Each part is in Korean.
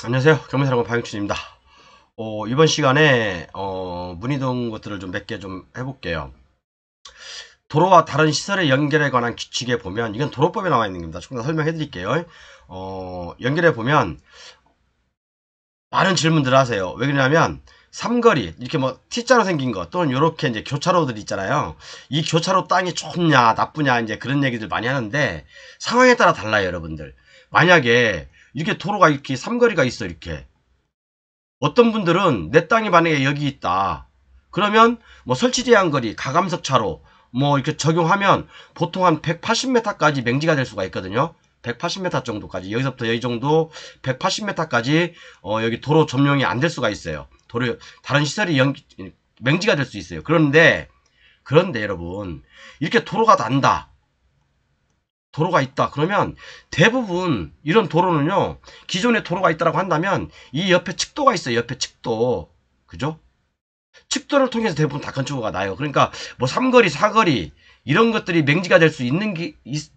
안녕하세요. 경매사랑과 박영춘입니다. 이번 시간에 문의도 온 것들을 좀 몇 개 좀 해볼게요. 도로와 다른 시설의 연결에 관한 규칙에 보면 이건 도로법에 나와 있는 겁니다. 조금 더 설명해 드릴게요. 연결해 보면 많은 질문들을 하세요. 왜 그러냐면 삼거리 이렇게 뭐 T자로 생긴 거 또는 이렇게 이제 교차로들 있잖아요. 이 교차로 땅이 좋냐 나쁘냐 이제 그런 얘기들 많이 하는데 상황에 따라 달라요, 여러분들. 만약에 이렇게 도로가 이렇게 삼거리가 있어, 이렇게 어떤 분들은 내 땅이 만약에 여기 있다. 그러면 뭐 설치 제한 거리, 가감석 차로 뭐 이렇게 적용하면 보통 한 180m까지 맹지가 될 수가 있거든요. 180m 정도까지, 여기서부터 여기 정도 180m까지 여기 도로 점용이 안 될 수가 있어요. 도로 다른 시설이 맹지가 될 수 있어요. 그런데 여러분, 이렇게 도로가 난다. 도로가 있다. 그러면 대부분 이런 도로는요, 기존에 도로가 있다라고 한다면 이 옆에 측도가 있어요. 옆에 측도. 그죠? 측도를 통해서 대부분 다 건축허가 나요. 그러니까 뭐 삼거리, 사거리 이런 것들이 맹지가 될 수 있는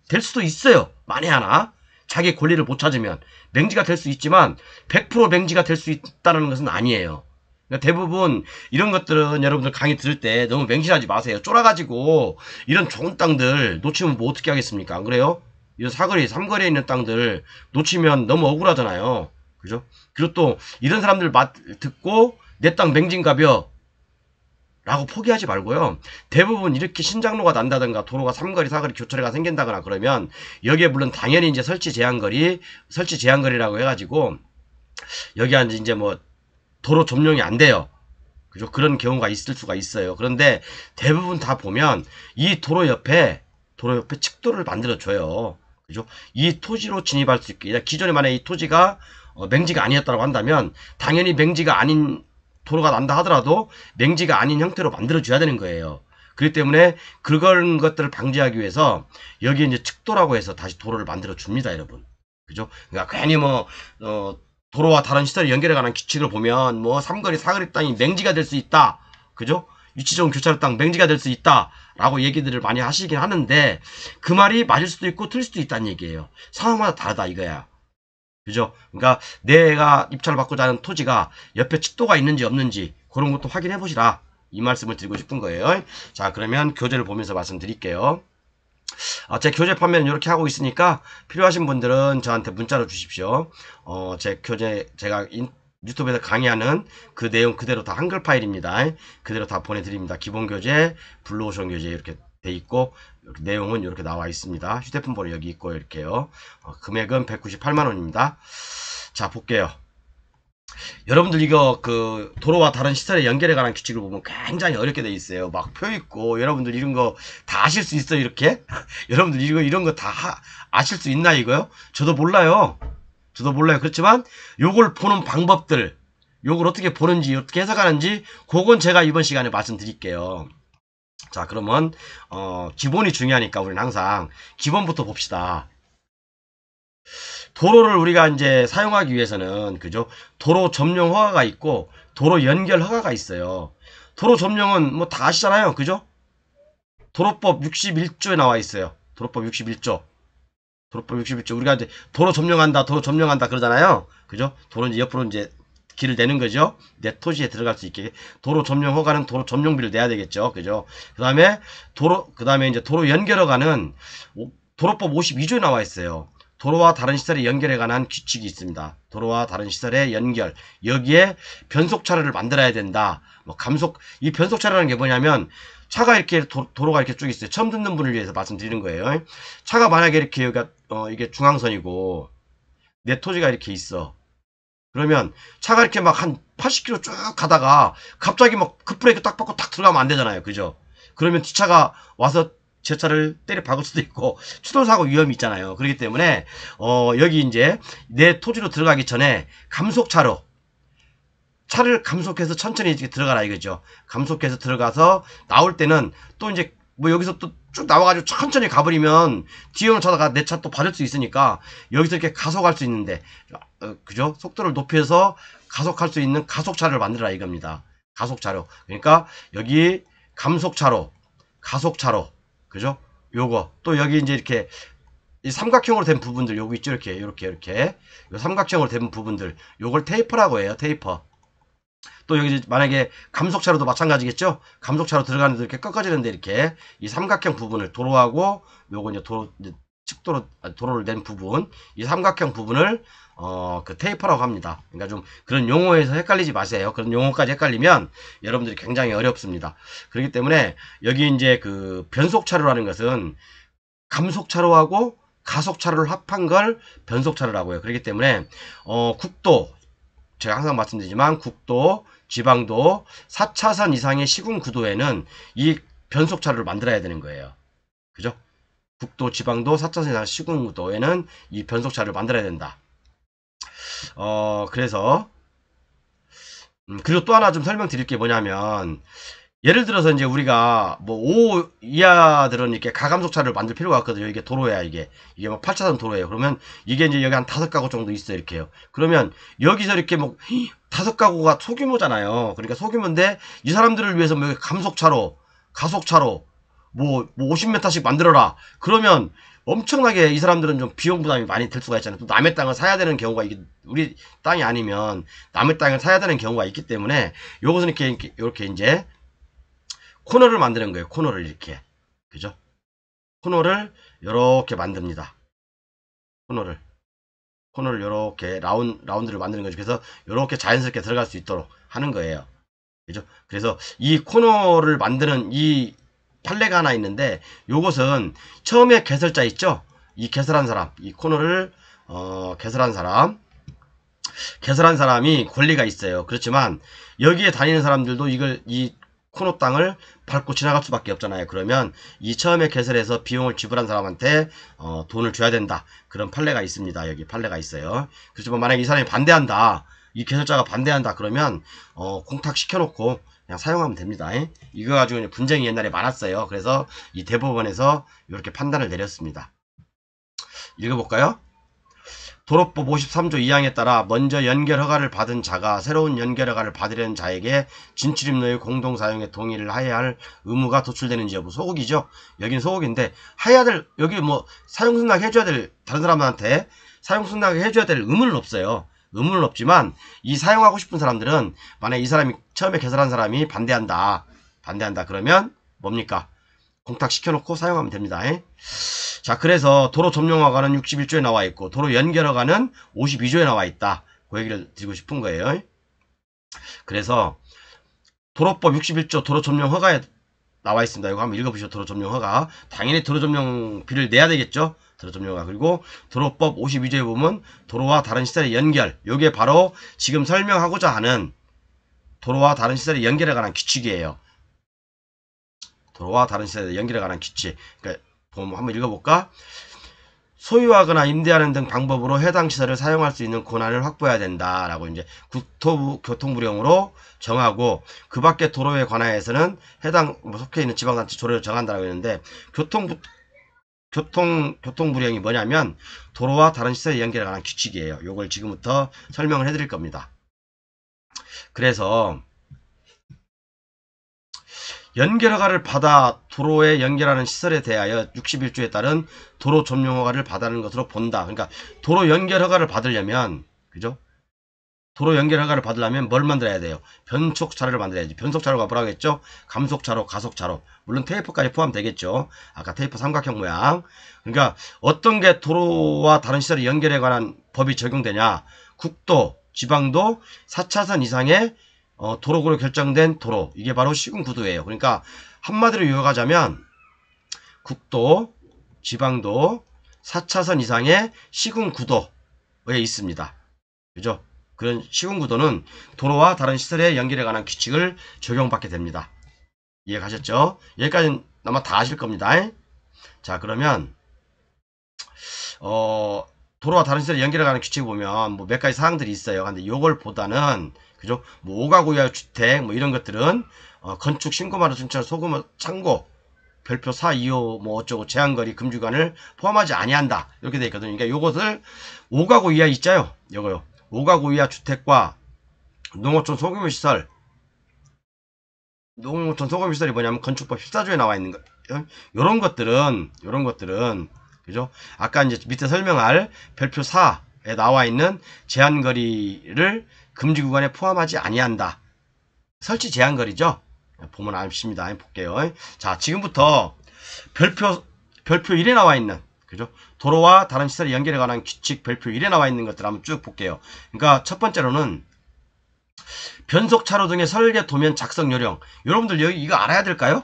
될 수도 있어요. 만에 하나 자기 권리를 못 찾으면 맹지가 될 수 있지만 100% 맹지가 될 수 있다는 것은 아니에요. 그러니까 대부분 이런 것들은 여러분들 강의 들을 때 너무 맹신하지 마세요. 쫄아가지고 이런 좋은 땅들 놓치면 뭐 어떻게 하겠습니까? 안 그래요? 이런 사거리, 삼거리에 있는 땅들 놓치면 너무 억울하잖아요. 그죠? 그리고 또 이런 사람들 듣고 내 땅 맹진가벼 라고 포기하지 말고요. 대부분 이렇게 신장로가 난다든가 도로가 삼거리, 사거리, 교차로가 생긴다거나 그러면 여기에 물론 당연히 이제 설치 제한거리라고 해가지고 여기 이제 뭐 도로 점용이 안 돼요. 그죠? 그런 경우가 있을 수가 있어요. 그런데 대부분 다 보면 이 도로 옆에 측도를 만들어 줘요. 그죠? 이 토지로 진입할 수 있게. 기존에 만약에 이 토지가 맹지가 아니었다고 한다면 당연히 맹지가 아닌 도로가 난다 하더라도 맹지가 아닌 형태로 만들어 줘야 되는 거예요. 그렇기 때문에 그런 것들을 방지하기 위해서 여기 이제 측도라고 해서 다시 도로를 만들어 줍니다, 여러분. 그죠? 그러니까 괜히 뭐 도로와 다른 시설을 연결해 가는 규칙을 보면 뭐 삼거리, 사거리 땅이 맹지가 될 수 있다. 그죠? 위치 좋은 교차로 땅 맹지가 될 수 있다. 라고 얘기들을 많이 하시긴 하는데 그 말이 맞을 수도 있고 틀릴 수도 있다는 얘기예요. 상황마다 다르다 이거야. 그죠? 그러니까 내가 입찰을 받고자 하는 토지가 옆에 측도가 있는지 없는지 그런 것도 확인해 보시라. 이 말씀을 드리고 싶은 거예요. 자, 그러면 교재를 보면서 말씀드릴게요. 제 교재 판매는 이렇게 하고 있으니까 필요하신 분들은 저한테 문자로 주십시오. 제 교재 제가 유튜브에서 강의하는 그 내용 그대로 다 한글 파일입니다. 그대로 다 보내드립니다. 기본 교재, 블루오션 교재 이렇게 돼 있고 내용은 이렇게 나와 있습니다. 휴대폰 번호 여기 있고 이렇게요. 금액은 198만원입니다. 자, 볼게요. 여러분들 이거 그 도로와 다른 시설에 연결에 관한 규칙을 보면 굉장히 어렵게 돼 있어요. 막 표 있고 여러분들 이런 거 다 아실 수 있어요, 이렇게? 여러분들 이런 거 다 아실 수 있나 이거요? 저도 몰라요. 저도 몰라요. 그렇지만 요걸 보는 방법들, 요걸 어떻게 보는지 어떻게 해석하는지 그건 제가 이번 시간에 말씀드릴게요. 자, 그러면 기본이 중요하니까 우리는 항상 기본부터 봅시다. 도로를 우리가 이제 사용하기 위해서는 그죠? 도로 점용 허가가 있고 도로 연결 허가가 있어요. 도로 점용은 뭐 다 아시잖아요. 그죠? 도로법 61조에 나와 있어요. 도로법 61조. 도로법 61조. 우리가 이제 도로 점령한다 그러잖아요. 그죠? 도로 이제 옆으로 이제 길을 내는 거죠. 내 토지에 들어갈 수 있게. 도로 점령 허가는 도로 점용비를 내야 되겠죠. 그죠? 그 다음에 이제 도로 연결 허가는 도로법 52조에 나와 있어요. 도로와 다른 시설의 연결에 관한 규칙이 있습니다. 도로와 다른 시설의 연결. 여기에 변속차로를 만들어야 된다. 이 변속차로라는 게 뭐냐면, 차가 이렇게, 도로가 이렇게 쭉 있어요. 처음 듣는 분을 위해서 말씀드리는 거예요. 차가 만약에 이렇게, 여기가, 이게 중앙선이고, 내 토지가 이렇게 있어. 그러면, 차가 이렇게 막 한 80km 쭉 가다가, 갑자기 막 급브레이크 딱 밟고 딱 들어가면 안 되잖아요. 그죠? 그러면 뒷차가 와서 제 차를 때려 박을 수도 있고 추돌사고 위험이 있잖아요. 그렇기 때문에 여기 이제 내 토지로 들어가기 전에 감속차로 차를 감속해서 천천히 이렇게 들어가라 이거죠. 감속해서 들어가서 나올 때는 또 이제 뭐 여기서 또 쭉 나와가지고 천천히 가버리면 뒤에 오는 차가 내 차 또 받을 수 있으니까 여기서 이렇게 가속할 수 있는데 그죠? 속도를 높여서 가속할 수 있는 가속차를 만들어라 이겁니다. 가속차로. 그러니까 여기 감속차로 가속차로 그죠? 요거 또 여기 이제 이렇게 이 삼각형으로 된 부분들 요거 있죠. 이렇게 요 삼각형으로 된 부분들 요걸 테이퍼라고 해요. 테이퍼. 또 여기 만약에 감속차로도 마찬가지겠죠. 감속차로 들어가는데 이렇게 꺾어지는데 이렇게 이 삼각형 부분을 도로하고 요거 이제 도로를 낸 부분 이 삼각형 부분을 그 테이퍼라고 합니다. 그러니까 좀 그런 용어에서 헷갈리지 마세요. 그런 용어까지 헷갈리면 여러분들이 굉장히 어렵습니다. 그렇기 때문에 여기 이제 그 변속차로라는 것은 감속차로하고 가속차로를 합한 걸 변속차로라고 해요. 그렇기 때문에 국도 제가 항상 말씀드리지만 국도, 지방도 4차선 이상의 시군 구도에는 이 변속차로를 만들어야 되는 거예요. 그죠? 국도, 지방도 4차선 이상 시군 구도에는 이 변속차로를 만들어야 된다. 그래서 그리고 또 하나 좀 설명드릴 게 뭐냐면 예를 들어서 이제 우리가 뭐 5 이하들은 이렇게 가감속차를 만들 필요가 없거든요. 이게 도로야 이게 뭐 8차선 도로예요. 그러면 이게 이제 여기 한 5가구 정도 있어요. 이렇게요. 그러면 여기서 이렇게 뭐 5가구가 소규모잖아요. 그러니까 소규모인데 이 사람들을 위해서 뭐 감속차로, 가속차로 뭐 50m씩 만들어라. 그러면 엄청나게 이 사람들은 좀 비용 부담이 많이 될 수가 있잖아요. 또 남의 땅을 사야 되는 경우가 이게 우리 땅이 아니면 남의 땅을 사야 되는 경우가 있기 때문에 요것은 이렇게 이제 코너를 만드는 거예요. 코너를 이렇게. 그죠? 코너를 이렇게 만듭니다. 코너를 이렇게 라운드를 만드는 거죠. 그래서 이렇게 자연스럽게 들어갈 수 있도록 하는 거예요. 그죠? 그래서 이 코너를 만드는 이 판례가 하나 있는데 요것은 처음에 개설자 있죠? 이 개설한 사람, 이 코너를 개설한 사람이 권리가 있어요. 그렇지만 여기에 다니는 사람들도 이 코너 땅을 밟고 지나갈 수밖에 없잖아요. 그러면 이 처음에 개설해서 비용을 지불한 사람한테 돈을 줘야 된다. 그런 판례가 있습니다. 여기 판례가 있어요. 그렇지만 만약에 이 사람이 반대한다. 이 개설자가 반대한다. 그러면 공탁 시켜놓고 그냥 사용하면 됩니다. 이거 가지고 분쟁이 옛날에 많았어요. 그래서 이 대법원에서 이렇게 판단을 내렸습니다. 읽어볼까요? 도로법 53조 2항에 따라 먼저 연결 허가를 받은 자가 새로운 연결 허가를 받으려는 자에게 진출입로의 공동사용에 동의를 해야 할 의무가 도출되는지 여부. 소극이죠. 여기는 소극인데 해야 될 여기 뭐 사용승낙 해줘야 될 다른 사람한테 사용승낙 해줘야 될 의무는 없어요. 의무는 없지만 이 사용하고 싶은 사람들은 만약 이 사람이 처음에 개설한 사람이 반대한다 그러면 뭡니까? 공탁 시켜놓고 사용하면 됩니다. 자, 그래서 도로 점용허가는 61조에 나와 있고 도로 연결허가는 52조에 나와 있다. 그 얘기를 드리고 싶은 거예요. 그래서 도로법 61조 도로 점용허가에 나와 있습니다. 이거 한번 읽어보시죠. 도로 점용허가. 당연히 도로 점용비를 내야 되겠죠. 도로 점용허가. 그리고 도로법 52조에 보면 도로와 다른 시설의 연결. 이게 바로 지금 설명하고자 하는 도로와 다른 시설의 연결에 관한 규칙이에요. 도로와 다른 시설의 연결에 관한 규칙. 그러니까 한번 읽어볼까? 소유하거나 임대하는 등 방법으로 해당 시설을 사용할 수 있는 권한을 확보해야 된다라고 이제 국토부 교통부령으로 정하고 그 밖에 도로에 관하여서는 해당 속해 있는 지방단체 조례를 정한다라고 했는데 교통부령이 뭐냐면 도로와 다른 시설의 연결에 관한 규칙이에요. 요걸 지금부터 설명을 해드릴 겁니다. 그래서 연결허가를 받아 도로에 연결하는 시설에 대하여 61조에 따른 도로 점용허가를 받는 것으로 본다. 그러니까 도로 연결허가를 받으려면 그죠? 도로 연결허가를 받으려면 뭘 만들어야 돼요? 변속차로를 만들어야지. 변속차로가 뭐라고 했죠? 감속차로, 가속차로. 물론 테이프까지 포함되겠죠. 아까 테이프 삼각형 모양. 그러니까 어떤 게 도로와 다른 시설의 연결에 관한 법이 적용되냐? 국도, 지방도 4차선 이상의 도로구로 결정된 도로. 이게 바로 시군구도예요. 그러니까 한마디로 요약하자면 국도, 지방도 4차선 이상의 시군구도에 있습니다. 그죠? 그런 시군구도는 도로와 다른 시설의 연결에 관한 규칙을 적용받게 됩니다. 이해가셨죠? 여기까지는 아마 다 아실 겁니다. 자, 그러면 도로와 다른 시설의 연결에 관한 규칙을 보면 뭐 몇 가지 사항들이 있어요. 근데 요걸 보다는 그죠? 뭐 5가구 이하 주택 뭐 이런 것들은 건축 신고마루 순찰 소규모 창고 별표 4, 2호 뭐 어쩌고 제한거리 금주관을 포함하지 아니한다. 이렇게 되어 있거든요. 그러니까 요것을 5가구 이하 있자요. 요거요. 5가구 이하 주택과 농어촌 소규모 시설. 농어촌 소규모 시설이 뭐냐면 건축법 14조에 나와 있는 거. 요런 것들은 그죠? 아까 이제 밑에 설명할 별표 4에 나와 있는 제한거리를 금지 구간에 포함하지 아니한다. 설치 제한거리죠? 보면 아십니다. 볼게요. 자, 지금부터 별표 1에 나와 있는, 그죠? 도로와 다른 시설의 연결에 관한 규칙 별표 1에 나와 있는 것들 한번 쭉 볼게요. 그러니까 첫 번째로는 변속 차로 등의 설계 도면 작성 요령. 여러분들 여기 이거 알아야 될까요?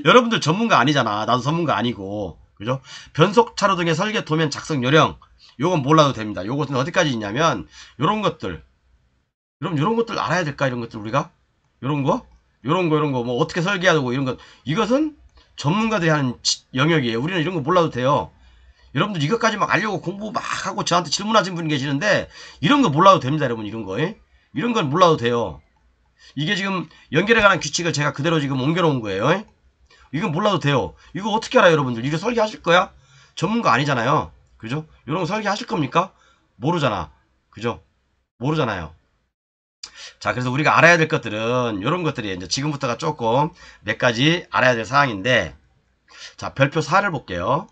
여러분들 전문가 아니잖아. 나도 전문가 아니고. 그죠? 변속 차로 등의 설계 도면 작성 요령. 요건 몰라도 됩니다. 요것은 어디까지 있냐면 요런 것들. 여러분 요런 것들 알아야 될까? 이런 것들 우리가? 요런 거? 요런 거 뭐 어떻게 설계하고 이런 것. 이것은 전문가들이 하는 영역이에요. 우리는 이런 거 몰라도 돼요. 여러분들 이것까지 막 알려고 공부 막 하고 저한테 질문하신 분이 계시는데 이런 거 몰라도 됩니다. 여러분 이런 거. 이런 건 몰라도 돼요. 이게 지금 연결에 관한 규칙을 제가 그대로 지금 옮겨놓은 거예요. 이건 몰라도 돼요. 이거 어떻게 알아요, 여러분들? 이거 설계하실 거야? 전문가 아니잖아요. 그죠? 이런 거 설계하실 겁니까? 모르잖아. 그죠? 모르잖아요. 자, 그래서 우리가 알아야 될 것들은 이런 것들이 이제 지금부터가 조금 몇 가지 알아야 될 사항인데, 자, 별표 4를 볼게요.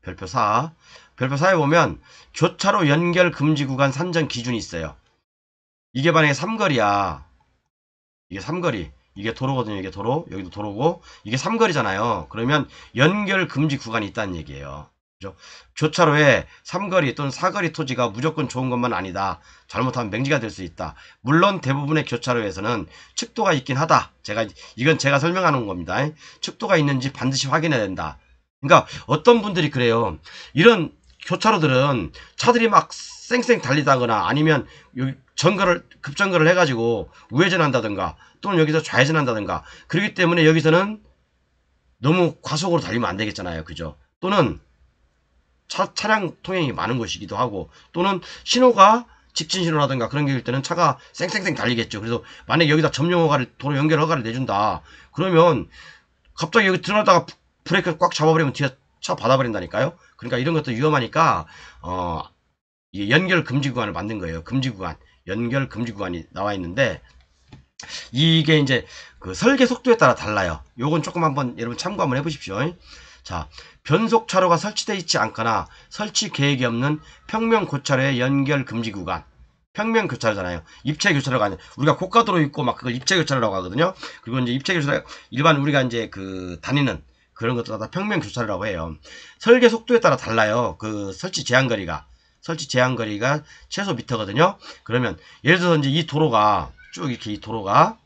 별표 4. 별표 4에 보면 교차로 연결 금지 구간 산정 기준이 있어요. 이게 만약에 삼거리야. 이게 삼거리. 이게 도로거든요. 이게 도로. 여기도 도로고. 이게 삼거리잖아요. 그러면 연결 금지 구간이 있다는 얘기예요. 그죠? 교차로에 삼거리 또는 사거리 토지가 무조건 좋은 것만 아니다. 잘못하면 맹지가 될 수 있다. 물론 대부분의 교차로에서는 측도가 있긴 하다. 이건 제가 설명하는 겁니다. 측도가 있는지 반드시 확인해야 된다. 그러니까 어떤 분들이 그래요. 이런 교차로들은 차들이 막 쌩쌩 달리다거나 아니면 여기 급정거를 해가지고 우회전한다든가 또는 여기서 좌회전한다든가 그렇기 때문에 여기서는 너무 과속으로 달리면 안 되겠잖아요. 그죠? 또는 차량 통행이 많은 곳이기도 하고 또는 신호가 직진 신호라든가 그런 게일 때는 차가 쌩쌩쌩 달리겠죠. 그래서 만약에 여기다 점령 허가를 도로 연결 허가를 내준다. 그러면 갑자기 여기 들어가다가 브레이크를 꽉 잡아버리면 뒤에 차 받아버린다니까요. 그러니까 이런 것도 위험하니까 이게 연결 금지 구간을 만든 거예요. 금지 구간, 연결 금지 구간이 나와 있는데 이게 이제 그 설계 속도에 따라 달라요. 요건 조금 한번 여러분 참고 한번 해보십시오. 자, 변속 차로가 설치되어 있지 않거나 설치 계획이 없는 평면 고차로의 연결 금지 구간. 평면 교차로잖아요. 입체 교차로가 아니라 우리가 고가도로 있고 막 그걸 입체 교차로라고 하거든요. 그리고 이제 입체 교차로 일반 우리가 이제 그 다니는 그런 것도 다 평면 교차로라고 해요. 설계 속도에 따라 달라요. 그 설치 제한거리가 최소 미터거든요. 그러면 예를 들어서 이제 이 도로가 쭉 이렇게 이 도로가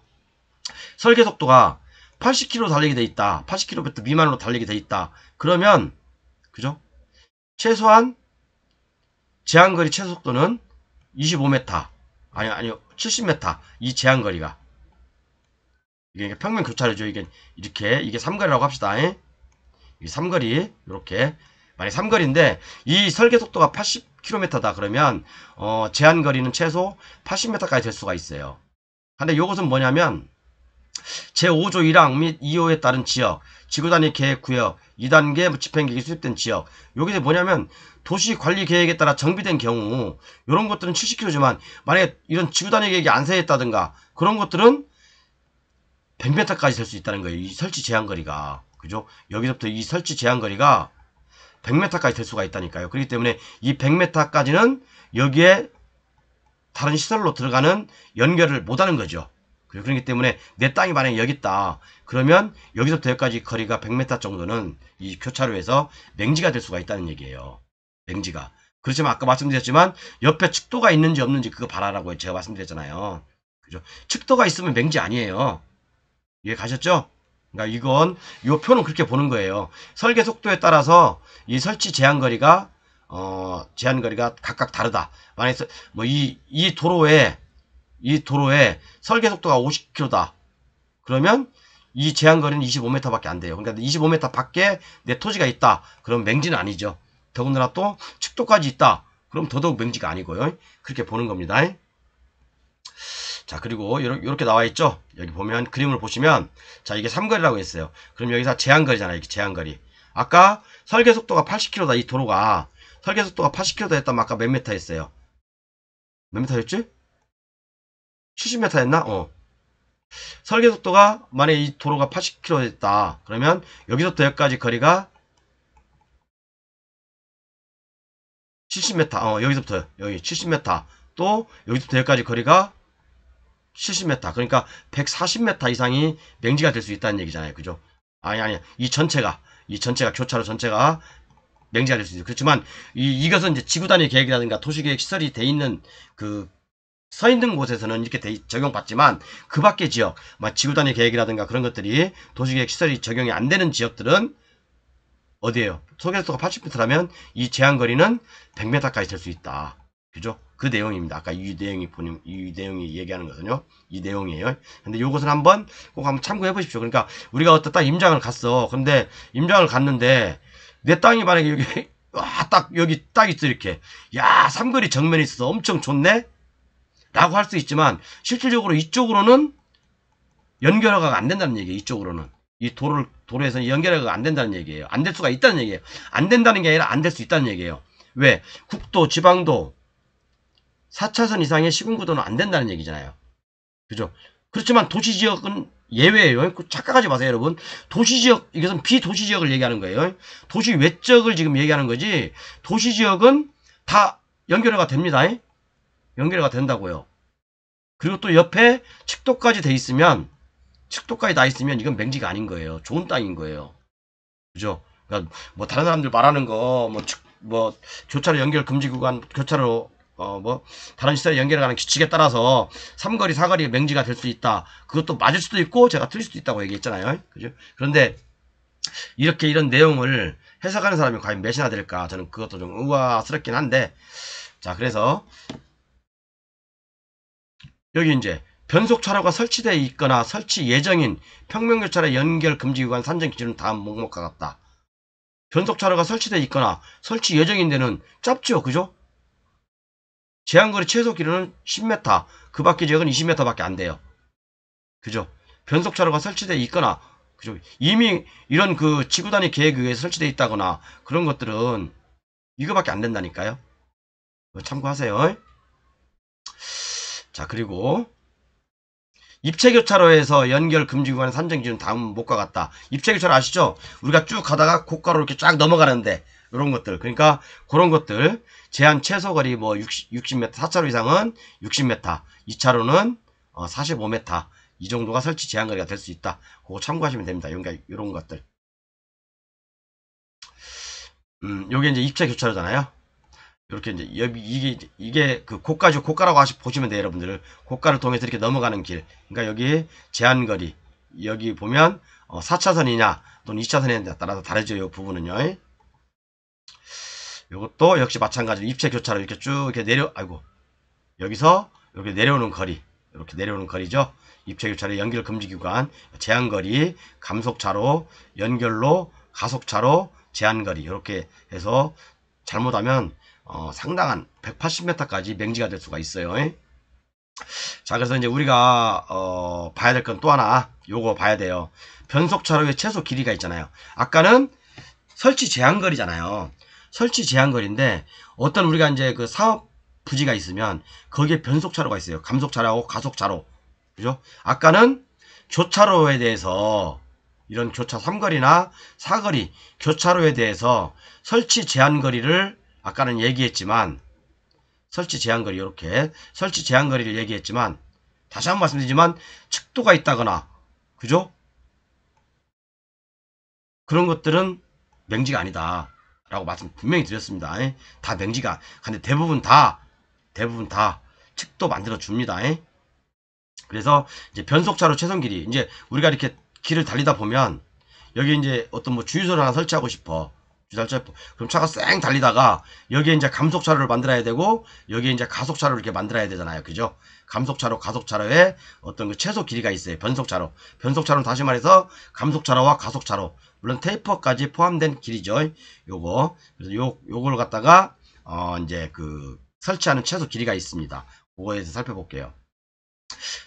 설계 속도가 80km 달리게 돼 있다. 80km 미만으로 달리게 돼 있다. 그러면 그죠? 최소한 제한거리 최소 속도는 25m 아니요 70m 이 제한거리가 이게 평면 교차로죠. 이게 이렇게 이게 삼거리라고 합시다. 이 삼거리 이렇게 만약 삼거리인데 이 설계 속도가 80km다 그러면 제한거리는 최소 80m까지 될 수가 있어요. 근데 이것은 뭐냐면 제5조 1항 및 2호에 따른 지역, 지구단위 계획구역, 2단계 집행계획이 수립된 지역. 여기서 뭐냐면 도시관리계획에 따라 정비된 경우 이런 것들은 70km지만 만약에 이런 지구단위 계획이 안 세했다든가 그런 것들은 100m까지 될 수 있다는 거예요. 이 설치 제한거리가. 그죠? 여기서부터 이 설치 제한거리가 100m까지 될 수가 있다니까요. 그렇기 때문에 이 100m까지는 여기에 다른 시설로 들어가는 연결을 못하는 거죠. 그렇기 때문에 내 땅이 만약에 여기 있다. 그러면 여기서부터 여기까지 거리가 100m 정도는 이 교차로에서 맹지가 될 수가 있다는 얘기예요. 맹지가. 그렇지만 아까 말씀드렸지만 옆에 측도가 있는지 없는지 그거 봐라라고 제가 말씀드렸잖아요. 그죠? 측도가 있으면 맹지 아니에요. 이해 가셨죠? 그러니까 이건 요 표는 그렇게 보는 거예요. 설계 속도에 따라서 이 설치 제한거리가 각각 다르다. 만약에 뭐 이 도로에 설계 속도가 50km다. 그러면 이 제한거리는 25m밖에 안 돼요. 그러니까 25m 밖에 내 토지가 있다. 그럼 맹지는 아니죠. 더군다나 또 측도까지 있다. 그럼 더더욱 맹지가 아니고요. 그렇게 보는 겁니다. 자, 그리고 이렇게 나와 있죠. 여기 보면 그림을 보시면 자, 이게 삼거리라고 했어요. 그럼 여기서 제한거리잖아요. 이렇게 제한거리. 아까 설계 속도가 80km다. 이 도로가 설계 속도가 80km 했다면 아까 몇 미터 했어요? 몇 미터였지? 70m 했나? 설계 속도가 만약에 이 도로가 80km 했다. 그러면 여기서부터 여기까지 거리가 70m, 여기서부터 여기 70m, 또 여기서부터 여기까지 거리가 70m, 그러니까 140m 이상이 맹지가 될 수 있다는 얘기잖아요. 그죠? 아니, 이 전체가 교차로 전체가 맹지가 될 수 있어요. 그렇지만 이것은 이제 지구단위 계획이라든가 도시계획 시설이 돼 있는 그 서 있는 곳에서는 이렇게 적용받지만 그 밖의 지역, 지구단위 계획이라든가 그런 것들이 도시계획 시설이 적용이 안 되는 지역들은 어디에요? 소개속도가 80m라면 이 제한거리는 100m까지 될 수 있다. 그죠? 그 내용입니다. 아까 이 내용이 얘기하는 거거든요. 이 내용이에요. 근데 요것은 꼭 한번 참고해 보십시오. 그러니까 우리가 어떤 딱 임장을 갔어. 근데 임장을 갔는데 내 땅이 만약에 여기 여기 딱 있어 이렇게. 야, 삼거리 정면에 있어서 엄청 좋네? 라고 할 수 있지만 실질적으로 이쪽으로는 연결화가 안 된다는 얘기예요. 이쪽으로는. 이 도로에서는 연결화가 안 된다는 얘기예요. 안 될 수가 있다는 얘기예요. 안 된다는 게 아니라 안 될 수 있다는 얘기예요. 왜? 국도, 지방도 4차선 이상의 시군구도는 안 된다는 얘기잖아요. 그죠? 그렇지만 도시지역은 예외예요. 착각하지 마세요, 여러분. 도시지역, 이것은 비도시지역을 얘기하는 거예요. 도시 외적을 지금 얘기하는 거지, 도시지역은 다 연결화가 됩니다. 연결화가 된다고요. 그리고 또 옆에 측도까지 돼 있으면, 측도까지 다 있으면 이건 맹지가 아닌 거예요. 좋은 땅인 거예요. 그죠? 그러니까 뭐 다른 사람들 말하는 거, 교차로 연결 금지 구간, 교차로 다른 시설에 연결해가는 규칙에 따라서 삼거리, 사거리 맹지가 될 수 있다. 그것도 맞을 수도 있고 제가 틀릴 수도 있다고 얘기했잖아요. 그죠? 그런데 이런 내용을 해석하는 사람이 과연 몇이나 될까? 저는 그것도 좀 의아스럽긴 한데, 자, 그래서 여기 이제 변속차로가 설치되어 있거나 설치 예정인 평면교차로 연결 금지 구간 산정 기준은 다음 목록과 같다. 변속차로가 설치되어 있거나 설치 예정인 데는 짧죠, 그죠? 제한거리 최소 길이는 10m, 그 밖의 지역은 20m밖에 안 돼요. 그죠? 변속차로가 설치되어 있거나, 그죠? 이미 이런 그 지구단위 계획에 의해 설치되어 있다거나 그런 것들은 이거밖에 안 된다니까요. 참고하세요. 자, 그리고 입체교차로에서 연결 금지 구간의 산정 기준 다음 목과 같다. 입체교차로 아시죠? 우리가 쭉 가다가 고가로 이렇게 쫙 넘어가는데 이런 것들, 그러니까 그런 것들 제한 최소 거리 60m, 4차로 이상은 60m, 2차로는 45m 이 정도가 설치 제한 거리가 될 수 있다. 그거 참고하시면 됩니다. 그러니까 이런 것들. 요게 이제 입체교차로잖아요. 이렇게 이제 이게 그 고가라고 보시면 돼요, 여러분들. 고가를 통해서 이렇게 넘어가는 길. 그러니까 여기 제한거리 여기 보면 4차선이냐 또는 2차선이냐에 따라서 다르죠. 이 부분은요. 이것도 역시 마찬가지로 입체교차로 이렇게 쭉 이렇게 여기서 이렇게 내려오는 거리, 이렇게 내려오는 거리죠. 입체교차로 연결 금지 구간, 제한거리, 감속차로, 연결로, 가속차로, 제한거리 이렇게 해서 잘못하면 상당한 180m까지 맹지가 될 수가 있어요. 자, 그래서 이제 우리가 봐야 될 건 또 하나, 요거 봐야 돼요. 변속차로의 최소 길이가 있잖아요. 아까는 설치 제한거리잖아요. 설치 제한거리인데 어떤 우리가 이제 그 사업 부지가 있으면 거기에 변속차로가 있어요. 감속차로하고 가속차로. 그죠? 아까는 교차로에 대해서 이런 교차 3거리나 4거리 교차로에 대해서 설치 제한거리를 아까는 얘기했지만, 설치 제한거리 이렇게 설치 제한거리를 얘기했지만, 다시 한번 말씀드리지만 측도가 있다거나, 그죠? 그런 것들은 맹지가 아니다 라고 말씀 분명히 드렸습니다. 다 맹지가, 근데 대부분 다 측도 만들어 줍니다. 그래서 이제 변속차로 최선 길이, 이제 우리가 이렇게 길을 달리다 보면 여기 이제 어떤 주유소를 하나 설치하고 싶어. 그럼 차가 쌩 달리다가 여기에 이제 감속차로를 만들어야 되고 여기에 이제 가속차로를 이렇게 만들어야 되잖아요. 그죠? 감속차로, 가속차로에 어떤 그 최소 길이가 있어요. 변속차로. 변속차로는 다시 말해서 감속차로와 가속차로, 물론 테이퍼까지 포함된 길이죠. 요거. 그래서 요걸 갖다가 이제 그 설치하는 최소 길이가 있습니다. 그거에 대해서 살펴볼게요.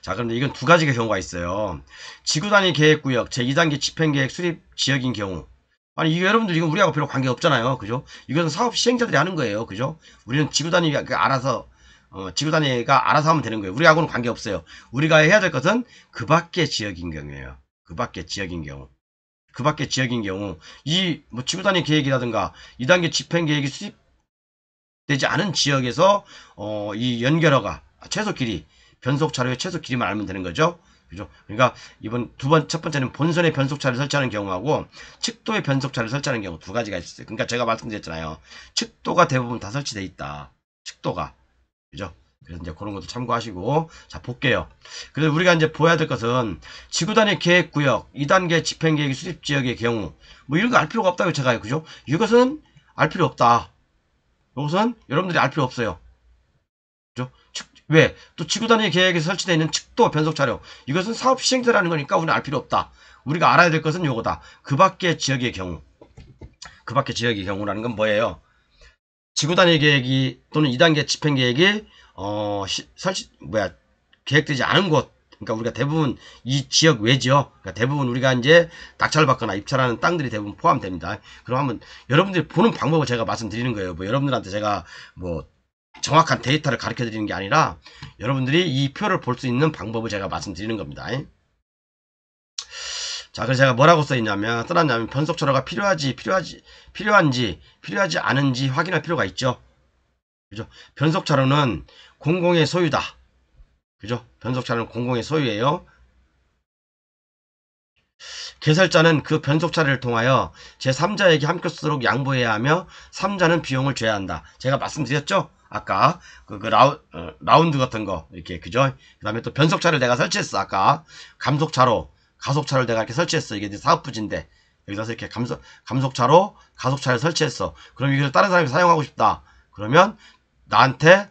자, 그런데 이건 두 가지의 경우가 있어요. 지구단위 계획구역 제2단계 집행계획 수립 지역인 경우. 아니, 이거 여러분들 이건 우리하고 별로 관계 없잖아요. 그죠? 이것은 사업 시행자들이 하는 거예요. 그죠? 우리는 지구단위가 지구단위가 알아서 하면 되는 거예요. 우리하고는 관계 없어요. 우리가 해야 될 것은 그 밖의 지역인 경우예요. 그 밖의 지역인 경우. 그 밖의 지역인 경우, 지구단위 계획이라든가 2단계 집행계획이 수립 되지 않은 지역에서 이 연결어가 최소 길이, 변속 차로의 최소 길이만 알면 되는 거죠. 그죠? 그러니까 이번 첫 번째는 본선의 변속차를 설치하는 경우하고 측도의 변속차를 설치하는 경우 두 가지가 있어요. 그러니까 제가 말씀드렸잖아요. 측도가 대부분 다 설치되어 있다. 측도가. 그죠? 그래서 이제 그런 것도 참고하시고, 자, 볼게요. 그래서 우리가 이제 보아야 될 것은 지구단위 계획구역, 2단계 집행계획 수립지역의 경우, 뭐 이런 거 알 필요가 없다고 제가요. 그죠? 이것은 알 필요 없다. 이것은 여러분들이 알 필요 없어요. 그죠? 왜? 또 지구단위 계획에 설치되어 있는 측도 변속 차량. 이것은 사업 시행자라는 거니까 우리는 알 필요 없다. 우리가 알아야 될 것은 요거다. 그 밖의 지역의 경우. 그 밖의 지역의 경우라는 건 뭐예요? 지구단위 계획이 또는 2단계 집행계획이 계획되지 않은 곳. 그러니까 우리가 대부분 이 지역 외죠. 그러니까 대부분 우리가 이제 낙찰받거나 입찰하는 땅들이 대부분 포함됩니다. 그럼 한번 여러분들이 보는 방법을 제가 말씀드리는 거예요. 뭐 여러분들한테 제가 뭐 정확한 데이터를 가르쳐 드리는 게 아니라 여러분들이 이 표를 볼 수 있는 방법을 제가 말씀드리는 겁니다. 자, 그래서 제가 뭐라고 써있냐면, 써놨냐면, 변속차로가 필요한지 않은지 확인할 필요가 있죠. 그죠? 변속차로는 공공의 소유다. 그죠? 변속차로는 공공의 소유예요. 개설자는 그 변속차를 통하여 제3자에게 함께 쓰도록 양보해야 하며 3자는 비용을 져야 한다. 제가 말씀드렸죠? 아까 라운드 같은 거 이렇게 그죠? 그 다음에 또 변속차를 내가 설치했어. 아까 감속차로 가속차를 내가 이렇게 설치했어. 이게 사업부지인데 여기서 이렇게 감속차로 가속차를 설치했어. 그럼 이걸 다른 사람이 사용하고 싶다. 그러면 나한테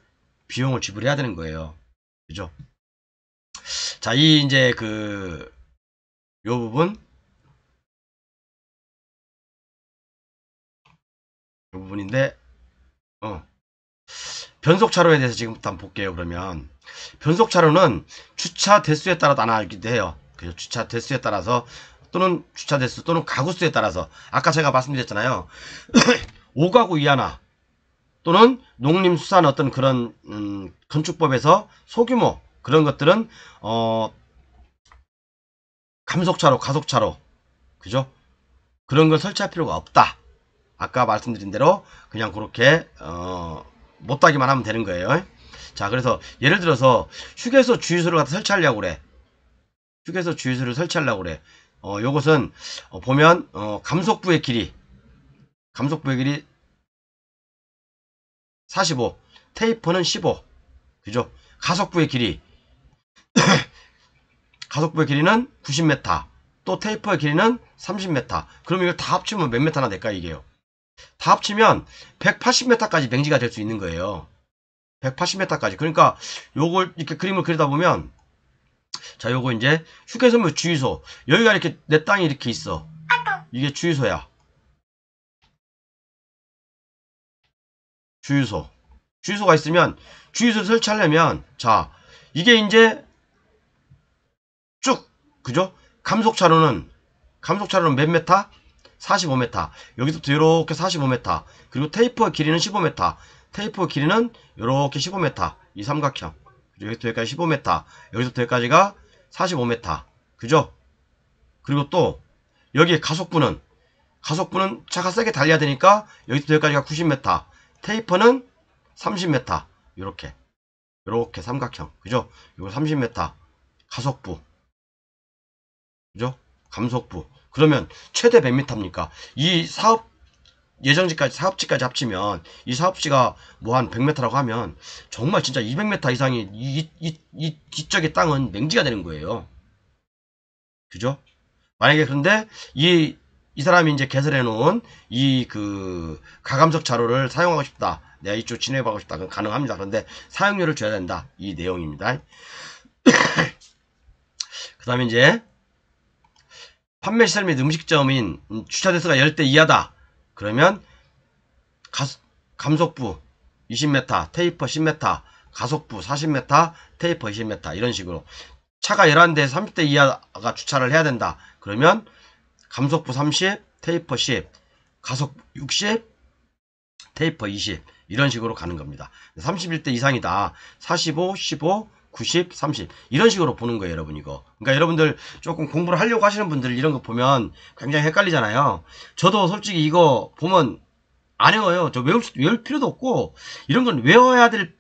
비용을 지불해야 되는 거예요. 그죠? 자, 이 이제 요 부분 이 부분인데 변속차로에 대해서 지금부터 한번 볼게요. 그러면 변속차로는 주차 대수에 따라 나눠지기도 해요. 그죠? 주차 대수에 따라서 또는 주차 대수 또는 가구 수에 따라서 아까 제가 말씀드렸잖아요. 5가구 이하나 또는 농림수산 어떤 그런 건축법에서 소규모 그런 것들은 감속차로 가속차로 그죠? 그런 걸 설치할 필요가 없다. 아까 말씀드린 대로 그냥 그렇게 못따기만 하면 되는 거예요. 자, 그래서 예를 들어서 휴게소 주유소를 갖다 설치하려고 그래. 휴게소 주유소를 설치하려고 그래. 요것은 보면 감속부의 길이 45, 테이퍼는 15. 그죠? 가속부의 길이는 90m, 또 테이퍼의 길이는 30m. 그럼 이걸 다 합치면 몇 m나 될까 이게요? 다 합치면 180m까지 맹지가 될 수 있는 거예요. 180m까지. 그러니까 요걸 이렇게 그림을 그리다 보면 자, 요거 이제 휴게소 주유소. 여기가 이렇게 내 땅이 이렇게 있어. 이게 주유소야. 주유소가 있으면 주유소를 설치하려면 자, 이게 이제 쭉 그죠? 감속차로는 몇 m? 45m. 여기서부터 이렇게 45m. 그리고 테이퍼 길이는 15m. 테이퍼 길이는 이렇게 15m. 이 삼각형. 여기부터 여기까지 15m. 여기서부터 여기까지가 45m. 그죠? 그리고 또 여기에 가속부는 차가 세게 달려야 되니까 여기부터 여기까지가 90m. 테이퍼는 30m. 이렇게 삼각형. 그죠? 이거 30m. 가속부. 그죠? 감속부. 그러면 최대 몇 미터입니까? 이 사업 예정지까지 사업지까지 합치면 이 사업지가 뭐 한 100m라고 하면 정말 진짜 200m 이상이 이 뒤쪽의 땅은 맹지가 되는 거예요. 그죠? 만약에 그런데 이 사람이 이제 개설해 놓은 이 가감석 차로를 사용하고 싶다. 내가 이쪽 진행하고 싶다. 그럼 가능합니다. 그런데 사용료를 줘야 된다. 이 내용입니다. 그 다음에 이제 판매시설 및 음식점인 주차 대수가 10대 이하다. 그러면 감속부 20m, 테이퍼 10m, 가속부 40m, 테이퍼 20m 이런 식으로 차가 11대 30대 이하가 주차를 해야 된다. 그러면 감속부 30, 테이퍼 10, 가속부 60, 테이퍼 20 이런 식으로 가는 겁니다. 31대 이상이다. 45, 15, 90, 30 이런 식으로 보는 거예요, 여러분 이거. 그러니까 여러분들 조금 공부를 하려고 하시는 분들 이런 거 보면 굉장히 헷갈리잖아요. 저도 솔직히 이거 보면 안 외워요. 저 외울 필요도 없고, 이런 건 외워야 될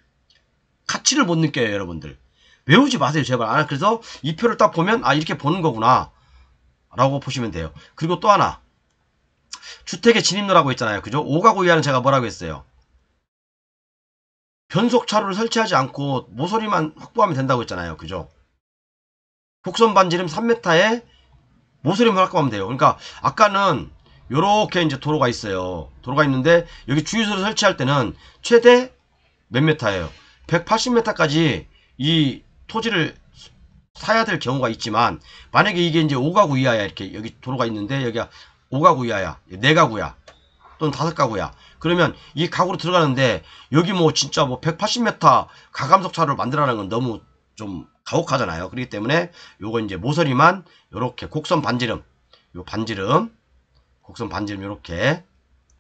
가치를 못 느껴요, 여러분들. 외우지 마세요, 제발. 그래서 이 표를 딱 보면, 이렇게 보는 거구나. 라고 보시면 돼요. 그리고 또 하나. 주택의 진입로라고 했잖아요. 그죠? 5가구 이하는 제가 뭐라고 했어요? 변속 차로를 설치하지 않고 모서리만 확보하면 된다고 했잖아요. 그죠? 곡선 반지름 3m에 모서리만 확보하면 돼요. 그러니까 아까는 요렇게 이제 도로가 있어요. 도로가 있는데 여기 주유소를 설치할 때는 최대 몇 m예요? 180m까지 이 토지를 사야 될 경우가 있지만, 만약에 이게 이제 5가구 이하야. 이렇게 여기 도로가 있는데 여기가 5가구 이하야. 4가구야. 또는 5가구야. 그러면 이 가구로 들어가는데 여기 뭐 진짜 뭐 180m 가감석 차로를 만들어라는 건 너무 좀 가혹하잖아요. 그렇기 때문에 요거 이제 모서리만 요렇게 곡선 반지름, 요 반지름, 곡선 반지름 요렇게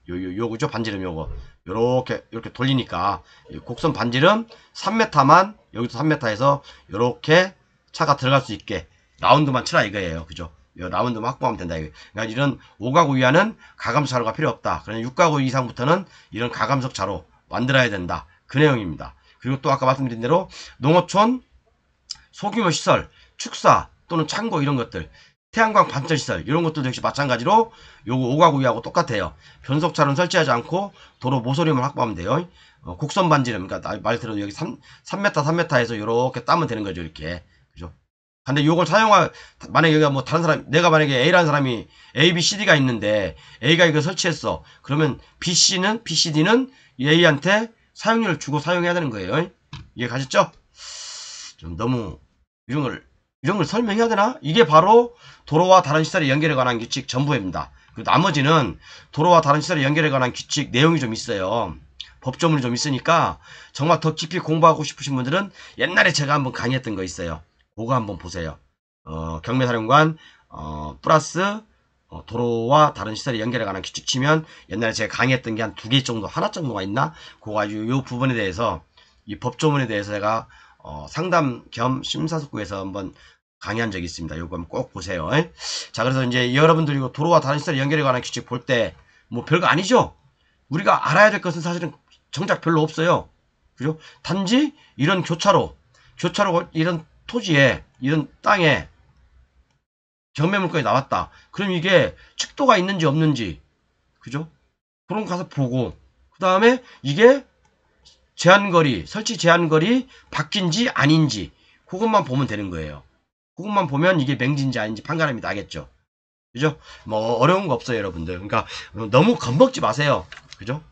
그죠? 반지름 요거 요렇게 이렇게 돌리니까 곡선 반지름 3m만, 여기도 3m에서 요렇게 차가 들어갈 수 있게 라운드만 치라 이거예요. 그죠? 라운드만 확보하면 된다. 그러니까 이런 5가구 이하는 가감석 차로가 필요 없다. 그러나 6가구 이상부터는 이런 가감석 차로 만들어야 된다. 그 내용입니다. 그리고 또 아까 말씀드린 대로 농어촌, 소규모 시설, 축사 또는 창고 이런 것들, 태양광 반전 시설 이런 것들도 역시 마찬가지로 요거 5가구 이하고 똑같아요. 변속 차로는 설치하지 않고 도로 모서리만 확보하면 돼요. 곡선 반지름, 그러니까 말대로 여기 3m 에서 이렇게 따면 되는 거죠. 이렇게. 그죠? 근데 요걸 만약에 여기가 뭐 다른 사람, 내가 만약에 A라는 사람이 A, B, C, D가 있는데 A가 이거 설치했어. 그러면 B, C, D는 A한테 사용료를 주고 사용해야 되는 거예요. 이해 가셨죠? 좀 너무 이런 걸 설명해야 되나? 이게 바로 도로와 다른 시설에 연결에 관한 규칙 전부입니다. 그리고 나머지는 도로와 다른 시설에 연결에 관한 규칙 내용이 좀 있어요. 법조문이 좀 있으니까 정말 더 깊이 공부하고 싶으신 분들은 옛날에 제가 한번 강의했던 거 있어요. 그거 한번 보세요. 경매사령관 플러스 도로와 다른 시설에 연결에 관한 규칙 치면 옛날에 제가 강의했던 게 한 2개 정도, 하나 정도가 있나? 그거 아주 요 부분에 대해서, 이 법조문에 대해서 제가 상담 겸 심사숙고해서 한번 강의한 적이 있습니다. 요거 한번 꼭 보세요. 자, 그래서 이제 여러분들이 도로와 다른 시설에 연결에 관한 규칙 볼 때 뭐 별거 아니죠? 우리가 알아야 될 것은 사실은 정작 별로 없어요. 그죠? 단지 이런 교차로 이런 토지에, 이런 땅에 경매물건이 나왔다. 그럼 이게 측도가 있는지 없는지, 그죠? 그런 거 가서 보고, 그 다음에 이게 설치 제한거리 바뀐지 아닌지, 그것만 보면 되는 거예요. 그것만 보면 이게 맹지인지 아닌지 판가름이 나겠죠. 그죠? 뭐 어려운 거 없어요, 여러분들. 그러니까 너무 겁먹지 마세요. 그죠?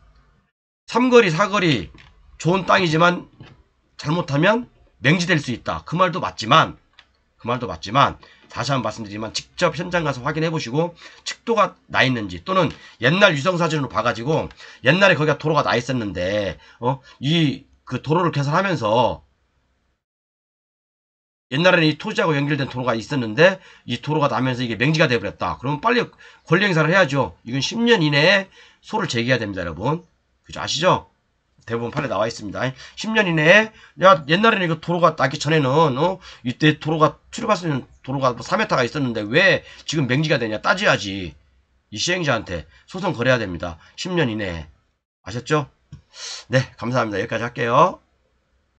3거리, 4거리 좋은 땅이지만 잘못하면 맹지될 수 있다. 그 말도 맞지만 다시 한번 말씀드리지만 직접 현장 가서 확인해 보시고 측도가 나 있는지, 또는 옛날 유성사진으로 봐가지고 옛날에 거기가 도로가 나 있었는데 그 도로를 개설하면서 옛날에는 이 토지하고 연결된 도로가 있었는데 이 도로가 나면서 이게 맹지가 돼버렸다. 그러면 빨리 권리 행사를 해야죠. 이건 10년 이내에 소를 제기해야 됩니다, 여러분. 그죠? 아시죠? 대부분 판에 나와 있습니다. 10년 이내에, 야, 옛날에는 이거 도로가 나기 전에는 이때 도로가 출입할 수 있는 도로가 4m가 있었는데 왜 지금 맹지가 되냐 따져야지. 이 시행자한테 소송 걸어야 됩니다. 10년 이내에. 아셨죠? 네, 감사합니다. 여기까지 할게요.